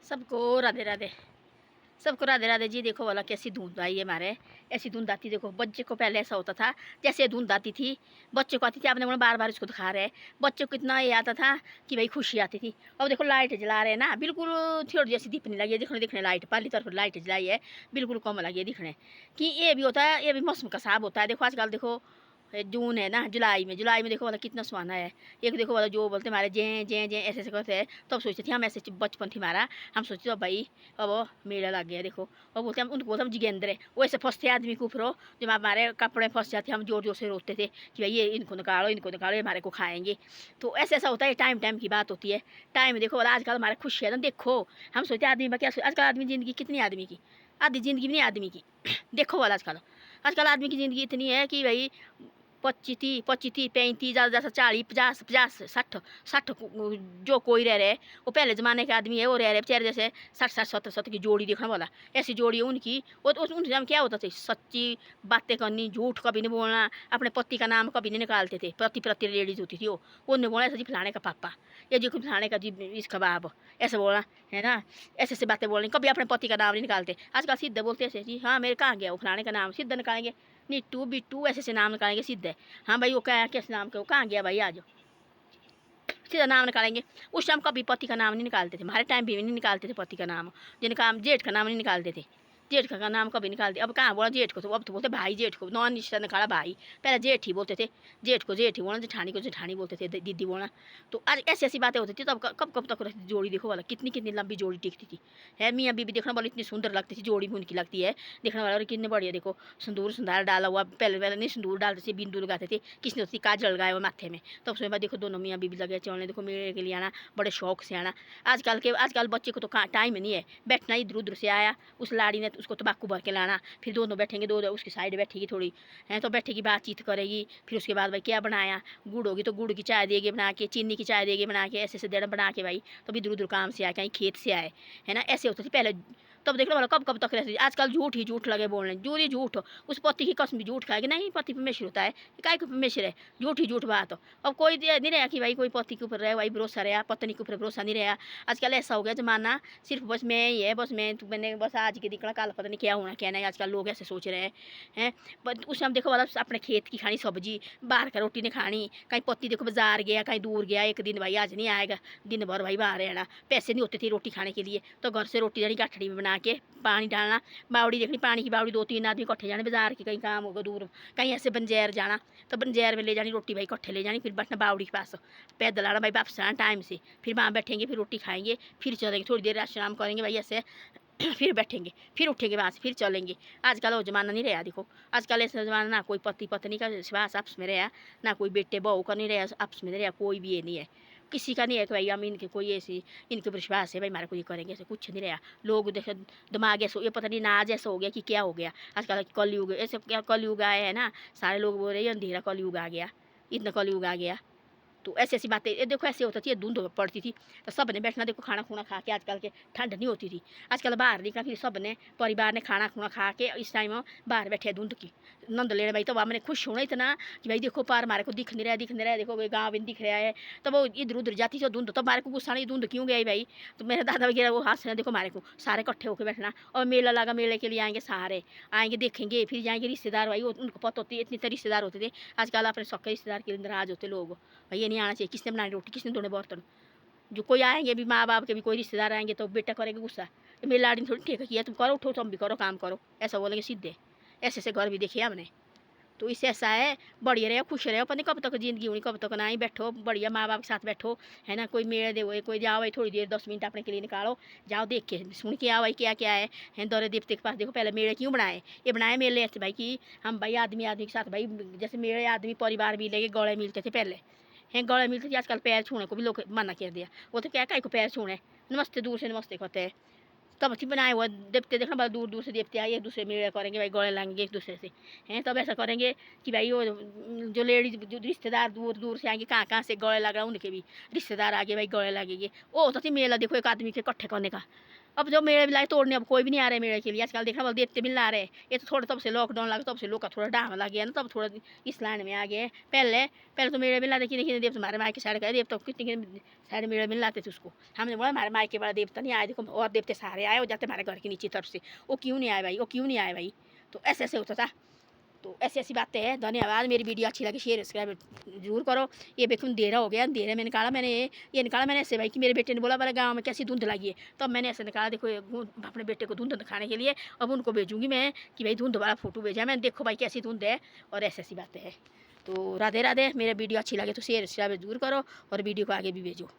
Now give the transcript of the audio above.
सबको राधे राधे। सबको राधे राधे जी। देखो वाला कैसी धुंध आई है हमारे। ऐसी धुंध आती, देखो बच्चे को पहले ऐसा होता था जैसे धुंध आती थी बच्चे को आती थी, आपने बोला बार बार इसको दिखा रहे हैं बच्चे को कितना ये आता था कि भाई खुशी आती थी। अब देखो लाइट जला रहे हैं ना, बिल्कुल थोड़ी जैसी दिखने लगी है, दिखने दिखने लाइट पहली तरफ लाइट जलाई है, बिल्कुल कम लगी है दिखने कि ये भी होता है, ये भी मौसम का साब होता है। देखो आजकल देखो जून है ना, जुलाई में देखो वाला कितना सुहाना है। एक देखो वाला जो बोलते हमारे जे जे जे ऐसे ऐसे करते हैं, तब तो सोचते थे हम, ऐसे बचपन थी हमारा, हम सोचते थे भाई अब मेला लग गया देखो। और बोलते हम, उनको बोलते हम जिगेंद्र है, वो ऐसे फंसते आदमी के ऊपर हो, जब हमारे कपड़े फंस जाते हम जोर जोर से रोते थे कि भाई ये इनको निकालो इनको निकालो, हमारे को खाएंगे। तो ऐसे ऐसा होता है, टाइम टाइम की बात होती है। टाइम देखो वाला आजकल हमारे खुशी है ना, देखो हम सोचते आदमी में क्या आजकल आदमी ज़िंदगी कितनी आदमी की, आधी ज़िंदगी भी नहीं आदमी की। देखो वाला आजकल आजकल आदमी की ज़िंदगी इतनी है कि भाई 25 30 35 ज़्यादा ज़्यादा 40 50 50 60 60 जो कोई रह रहे, वो पहले ज़माने के आदमी है, वो रह रहे बेचारे जैसे 60 60 70 70 की जोड़ी देखने वाला, ऐसी जोड़ी है उनकी। वो तो उन टाइम क्या होता था, सच्ची बातें करनी, झूठ कभी नहीं बोलना, अपने पति का नाम कभी नहीं निकालते थे। पति प्रति लेडीज होती थी वो नहीं बोला ऐसा जी फलाने का पापा, या जी फलाने का जी इसका बाप, ऐसे बोलना है ना। ऐसे ऐसे बातें बोलनी, कभी अपने पति का नाम नहीं निकालते। आजकल सीधे बोलते ऐसे जी, हाँ मेरे कहाँ गया वो फलाने का नाम, सीधा निकालेंगे, नीटू बिट्टू ऐसे ऐसे नाम निकालेंगे सीधे। हाँ भाई वो क्या किस नाम के, वो कहाँ गया भाई, आ जाओ, सीधा नाम निकालेंगे। उस टाइम कभी पति का नाम नहीं निकालते थे, हमारे टाइम भी नहीं निकालते थे पति का नाम, जिनका हम जेठ का नाम नहीं निकालते थे, जेठ का नाम कभी निकालते। अब कहाँ बोला जेठ को, तो अब तो बोलते भाई जेठ को, नॉन निश्चित निकाला भाई, पहले जेठ ही बोलते थे, जेठ को जेठ ही बोलना, जेठानी को जेठानी बोलते थे, दीदी बोलना। तो आज ऐसी ऐसी बातें होती थी, तब कब कब तक रहती थी जोड़ी। देखो वाला कितनी कितनी लंबी जोड़ी टिकती थी, है मियाँ बीबी देखना वाली, इतनी सुंदर लगती थी जोड़ी भी उनकी लगती है देखने वाला। और कितने बढ़िया देखो, सिंदूर सिंदार डाला हुआ, पहले पहले नहीं सिंदूर डालते थे, बिंदु लगाते थे, किसने होती काजल लगाया हुआ माथे में, तब उसमें बाद देखो दोनों मियाँ बीबी लगे चलने, देखो मेरे के लिए आना बड़े शौक से आना। आजकल बच्चे को तो टाइम नहीं है बैठना, इधर उधर से आया उस लाड़ी ने उसको तम्बाकू भर के लाना, फिर दोनों बैठेंगे, दो उसकी साइड बैठेगी थोड़ी है, तो बैठेगी बातचीत करेगी, फिर उसके बाद भाई क्या बनाया, गुड़ होगी तो गुड़ की चाय देगी बना के, चीनी की चाय देगी बना के, ऐसे ऐसे देना बना के भाई, तो इधर उधर काम से आए, कहीं खेत से आए, है ना, ऐसे होते थे पहले। तब देखना वाला कब कब तक रहती थी। आजकल झूठ ही झूठ लगे बोलने, जो ही झूठ, उस पति की कसम भी झूठ खाएगी, नहीं पति परमेश्वर होता है, काय को परमेश्वर है, झूठ ही झूठ बात। अब कोई नहीं रहा कि भाई कोई पति के ऊपर रहे, भाई भरोसा रहा, पत्नी के ऊपर भरोसा नहीं रहा। आजकल ऐसा हो गया जमाना, सिर्फ बस मैं ही है, बस मैंने बस आज के दिखना, कल पता नहीं क्या होना क्या नहीं, आजकल लोग ऐसे सोच रहे हैं। पर उस टाइम देखो वाला अपने खेत की खानी सब्जी, बाहर का रोटी नहीं खानी, कहीं पति देखो बाजार गया कहीं दूर गया, एक दिन भाई आज नहीं आएगा, दिन भर भाई बाहर रहना, पैसे नहीं होते थे रोटी खाने के लिए, तो घर से रोटी देनी गाठड़ी में बना के पानी डालना, बावड़ी देखनी पानी की बावड़ी, 2 3 आदमी इकट्ठे जाने बाजार के, कहीं काम होगा दूर, कहीं ऐसे बंजैर जाना, तो बंजैर में ले जानी रोटी भाई इकट्ठे ले जानी, फिर बैठना बावड़ी के पास, पैदल आना भाई वापस आना टाइम से, फिर वहाँ बैठेंगे, फिर रोटी खाएंगे, फिर चलेंगे, थोड़ी देर आराम करेंगे भाई ऐसे, फिर बैठेंगे, फिर उठेंगे वहाँ से, फिर चलेंगे। आजकल वो ज़माना नहीं रहा देखो, आजकल ऐसा ज़माना ना कोई पति पत्नी का विश्वास आपस में रहा, ना कोई बेटे बहू का नहीं रहा आपस में रहा, कोई भी ये नहीं है, किसी का नहीं है कि भाई हम इनके कोई ऐसी इनके विश्वास है भाई हमारे को ये करेंगे, ऐसे कुछ नहीं रहा। लोग देखो दिमाग ऐसा, ये पता नहीं नाज ऐसा हो गया कि क्या हो गया, आजकल कलयुग ऐसे, क्या कलयुग आया है ना, सारे लोग बोल रहे हैं अंधेरा कलयुग आ गया, इतना कलयुग आ गया। तो ऐसी ऐसी बातें, ये देखो ऐसे होता थी, ये धुंध पड़ती थी, तो सब ने बैठना देखो खाना खुना खा के, आजकल के ठंड नहीं होती थी, आजकल बाहर निकला, फिर सब ने परिवार ने खाना खुना खा के इस टाइम बाहर बैठे धुंध की नंद लेने भाई। तो हमने खुश होना इतना कि भाई देखो पार हमारे को दिख नहीं रहा देखो गाँव भी दिख रहा है, तब वो इधर उधर जाती थी धुंध, तो हमारे को गुस्सा नहीं, धुंध क्यों गई भाई। तो मेरे दादा वगैरह वो हाथ से देखो हमारे को सारे इकट्ठे होकर बैठना, और मेला लगा, मेले के लिए आएंगे सारे, आएंगे देखेंगे, फिर जाएंगे रिश्तेदार भाई, उनको पता होती है इतने तो रिश्तेदार होते थे। आजकल अपने सबके रिश्तेदार के लिए नाराज होते लोग, भाई ये नहीं आना चाहिए, किसने बनानी रोटी, किसने धोने बर्तन। जो कोई आएंगे भी, माँ बाप के भी कोई रिश्तेदार आएंगे तो बेटा करेंगे गुस्सा, तो मेरी लाड़ी ने थोड़ी ठीक किया, तुम करो उठो, तुम भी करो काम करो, ऐसा बोलेंगे सीधे। ऐसे ऐसे घर भी देखे हमने। तो इससे ऐसा है, बढ़िया रहो खुश रहो, पता नहीं कब तक जिंदगी होनी, कब तक ना ही बैठो बढ़िया माँ बाप के साथ बैठो, है ना। कोई मेरे दे कोई जाओ भाई थोड़ी देर 10 मिनट अपने के लिए निकालो, जाओ देख के सुन के आओ भाई क्या क्या है दौरे देवते के पास। देखो पहले मेले क्यों बनाए, ये बनाए मेले ऐसे भाई कि हम भाई आदमी आदमी के साथ भाई, जैसे मेरे आदमी परिवार मिलेंगे, गले मिलते थे पहले, हैं गले मिलते थे। आजकल पैर छूने को भी लोग मना कर दिया, वो तो क्या काय को पैर छूने, नमस्ते दूर से नमस्ते कहते हैं। तब अच्छी बनाए हुआ देवते देखना बड़ा दूर दूर से देवते आए, एक दूसरे मेले करेंगे भाई, गले लाएंगे एक दूसरे से, हैं तब ऐसा करेंगे कि भाई वो जो लेडीज जो रिश्तेदार दूर दूर से आएंगे, कहाँ से गले लगा, उनके भी रिश्तेदार आगे भाई गले लगेंगे। वो होता थी मेला देखो एक आदमी के इकट्ठे करने का, अब जो मेले मिला तोड़ने अब कोई भी नहीं आ रहा है मेले के लिए। आजकल देखना, देवते मिल आ रहे हैं। ये तो थोड़ा तब से लॉकडाउन लगा, तब से लोग का थोड़ा डाम लग गया ना, तब थोड़ा इस लाइन में आ गए। पहले पहले तो मेले मिला देखिए देखिए, देवता हमारे मायके साइड का देवता कितने साइड मेले मिल लाते थे उसको। हमने बोला हमारे मायके वाला देवता नहीं आया, देखो और देवते सारे आए हो जाते हमारे घर के नीचे तरफ से। वो क्यों नहीं आए भाई, वो क्यों नहीं आए भाई। तो ऐसे ऐसे होता था। तो ऐसी ऐसी बातें हैं। धन्यवाद। मेरी वीडियो अच्छी लगी शेयर सब्सक्राइब जरूर करो। ये देखो अंधेरा हो गया, अंधेरे में निकाला मैंने ये निकाला मैंने ऐसे भाई कि मेरे बेटे ने बोला मेरे गांव में कैसी धुंध लगी है, तब तो मैंने ऐसे निकाला। देखो अपने बेटे को धुंध दिखाने के लिए। अब उनको भेजूंगी मैं कि भाई धुंध वाला फोटो भेजा मैंने, देखो भाई कैसी धुंध है। और ऐसी ऐसी बातें हैं। तो राधे राधे। मेरा वीडियो अच्छी लगे तो शेयर सब्सक्राइब जरूर करो और वीडियो को आगे भी भेजो।